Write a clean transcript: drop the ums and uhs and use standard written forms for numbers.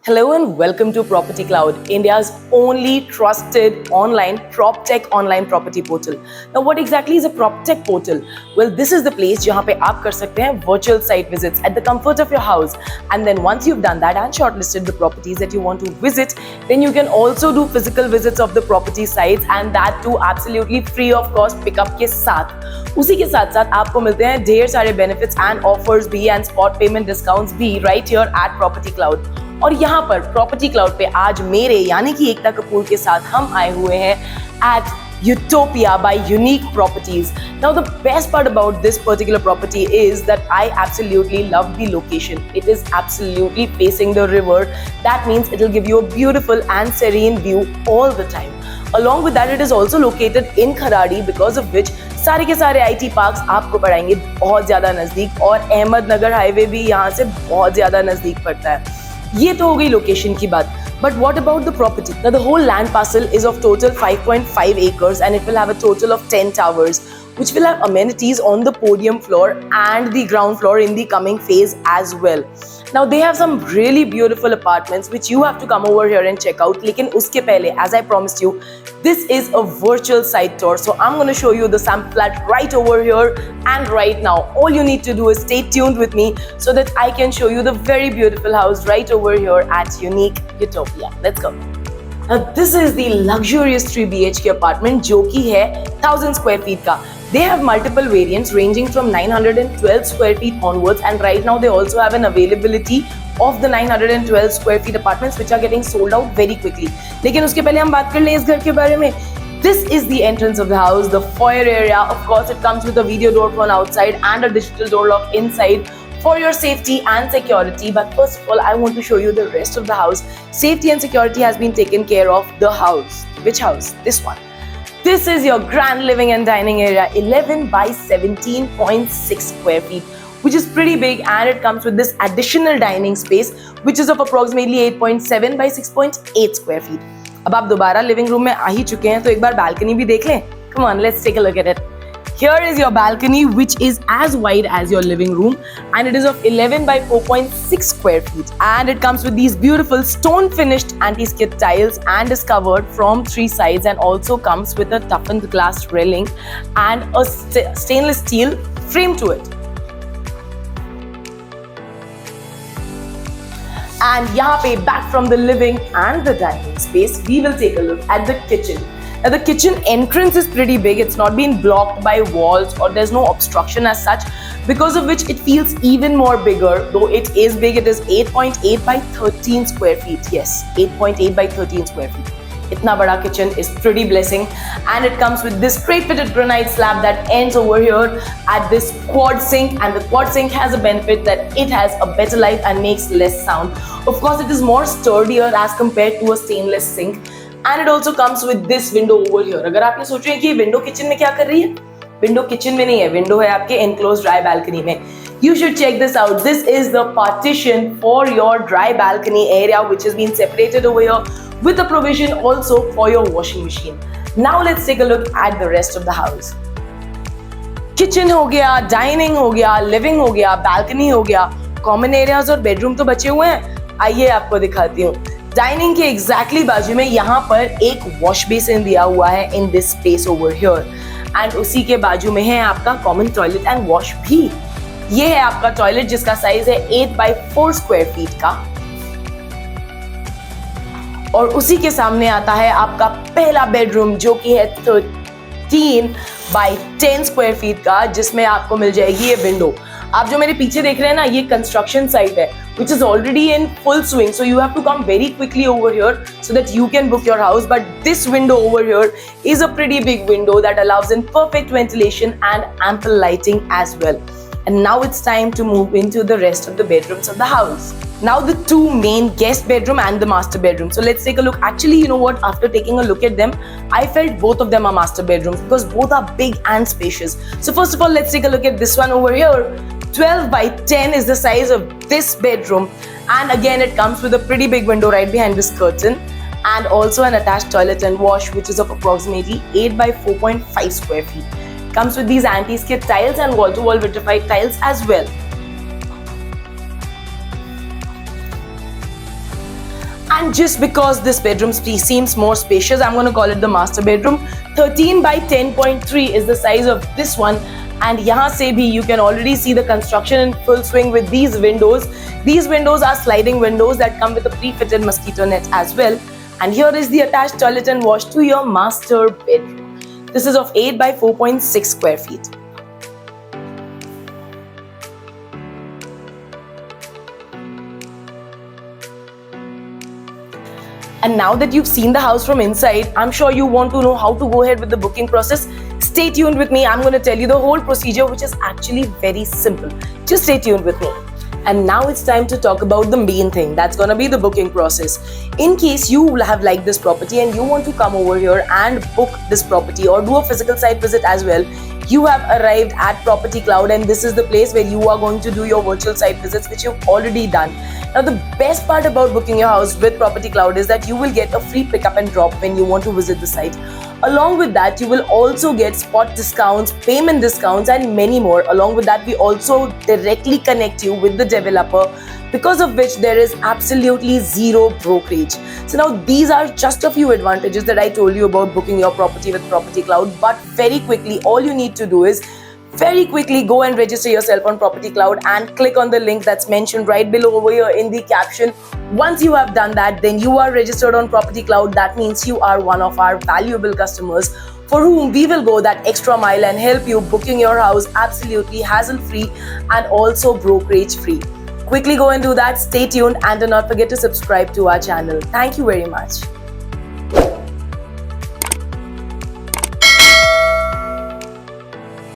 Hello and welcome to Property Cloud, India's only trusted online PropTech online property portal. Now, what exactly is a PropTech portal? Well, this is the place जहाँ पे आप कर सकते हैं virtual site visits at the comfort of your house. And then once you've done that and shortlisted the properties that you want to visit, then you can also do physical visits of the property sites and that too absolutely free of cost pickup के साथ. उसी के साथ साथ आपको मिलते हैं ढेर सारे benefits and offers भी and spot payment discounts भी right here at Property Cloud. और यहाँ पर प्रॉपर्टी क्लाउड पे आज मेरे यानी कि एकता कपूर के साथ हम आए हुए हैं at Utopia by Unique Properties. Now the best part about this particular property is that I absolutely love the location. It is absolutely facing the river. That means it will give you a beautiful and serene view all the time. Along with that, it is also located in Kharadi, because of which सारे के सारे IT parks आपको पड़ेंगे बहुत ज़्यादा नज़दीक और Ahmednagar highway भी यहाँ से बहुत ज़्यादा नज़दीक पड़ता है. ये तो हो गई लोकेशन की बात. But what about the property? Now the whole land parcel is of total 5.5 acres and it will have a total of 10 towers, which will have amenities on the podium floor and the ground floor in the coming phase as well. Now they have some really beautiful apartments which you have to come over here and check out. लेकिन उसके पहले, as I promised you, this is a virtual site tour. So I'm going to show you the sample flat right over here and right now. All you need to do is stay tuned with me so that I can show you the very beautiful house right over here at Unique Utopia. Let's go. Now this is the luxurious 3 BHK apartment जो कि है 1000 square feet का. They have multiple variants ranging from 912 square feet onwards, and right now they also have an availability of the 912 square feet apartments which are getting sold out very quickly. लेकिन उसके पहले हम बात कर लें इस घर के बारे में. This is the entrance of the house, the foyer area. Of course, it comes with a video door phone outside and a digital door lock inside for your safety and security. But first of all, I want to show you the rest of the house. Safety and security has been taken care of. The house. Which house? This one. This is your grand living and dining area, 11 by 17.6 square feet, which is pretty big, and it comes with this additional dining space, which is of approximately 8.7 by 6.8 square feet. अब आप दोबारा living room में आ ही चुके हैं तो एक बार balcony भी देख लें. Come on, let's take a look at it. Here is your balcony, which is as wide as your living room, and it is of 11 by 4.6 square feet, and it comes with these beautiful stone finished anti-skid tiles and is covered from 3 sides and also comes with a toughened glass railing and a stainless steel frame to it. And यहाँ पे back from the living and the dining space, we will take a look at the kitchen. Now the kitchen entrance is pretty big. It's not been blocked by walls or there's no obstruction as such, because of which it feels even more bigger. Though it is big, it is 8.8 by 13 square feet. Yes, 8.8 by 13 square feet. Itna bada kitchen is pretty blessing, and it comes with this straight fitted granite slab that ends over here at this quad sink, and the quad sink has a benefit that it has a better life and makes less sound. Of course, it is more sturdier as compared to a stainless sink. And it also comes with this window over here. अगर आपने सोच रहे हैं कि ये window kitchen में क्या कर रही है, विंडो किचन में नहीं है, विंडो है आपके enclosed dry balcony में. You should check this out. This is the partition for your dry balcony area, which has been separated over here with a provision also for your washing machine. Now let's take a look at the rest of the house. Kitchen हो गया, dining हो गया, living हो गया, balcony हो गया, common areas और bedroom तो बचे हुए हैं. आइए आपको दिखाती हूँ. डाइनिंग के एग्जैक्टली बाजू में यहाँ पर एक वॉश बेसिन दिया हुआ है in this space over here, and उसी के बाजू में है आपका कॉमन टॉयलेट एंड वॉश भी. ये है आपका टॉयलेट जिसका साइज है 8 by 4 स्क्वायर फीट का, और उसी के सामने आता है आपका पहला बेडरूम जो कि है 13 by 10 स्क्वायर फीट का, जिसमें आपको मिल जाएगी ये विंडो. आप जो मेरे पीछे देख रहे हैं ना, ये कंस्ट्रक्शन साइट है which is already in full swing, so you have to come very quickly over here so that you can book your house. But this window over here is a pretty big window that allows in perfect ventilation and ample lighting as well. And now it's time to move into the rest of the bedrooms of the house. Now the 2 main guest bedroom and the master bedroom. So let's take a look. Actually, you know what? After taking a look at them, I felt both of them are master bedrooms because both are big and spacious. So first of all, let's take a look at this one over here. 12 by 10 is the size of this bedroom, and again it comes with a pretty big window right behind this curtain, and also an attached toilet and wash which is of approximately 8 by 4.5 square feet. Comes with these anti-skid tiles and wall-to-wall vitrified tiles as well. And just because this bedroom seems more spacious, I'm going to call it the master bedroom. 13 by 10.3 is the size of this one. And yahan se bhi you can already see the construction in full swing with these windows. These windows are sliding windows that come with a pre-fitted mosquito net as well. And here is the attached toilet and wash to your master bedroom. This is of 8 by 4.6 square feet. And now that you've seen the house from inside, I'm sure you want to know how to go ahead with the booking process. Stay tuned with me. I'm going to tell you the whole procedure, which is actually very simple. Just stay tuned with me. And now it's time to talk about the main thing. That's going to be the booking process. In case you have liked this property and you want to come over here and book this property or do a physical site visit as well, you have arrived at Property Cloud, and this is the place where you are going to do your virtual site visits, which you've already done. Now, the best part about booking your house with Property Cloud is that you will get a free pickup and drop when you want to visit the site. Along with that, you will also get spot discounts, payment discounts, and many more. Along with that, we also directly connect you with the developer, because of which there is absolutely zero brokerage. So now these are just a few advantages that I told you about booking your property with Property Cloud. But very quickly, all you need to do is very quickly go and register yourself on Property Cloud and click on the link that's mentioned right below over here in the caption. Once you have done that, then you are registered on Property Cloud. That means you are one of our valuable customers for whom we will go that extra mile and help you booking your house absolutely hassle-free and also brokerage-free. Quickly go and do that. Stay tuned and do not forget to subscribe to our channel. Thank you very much.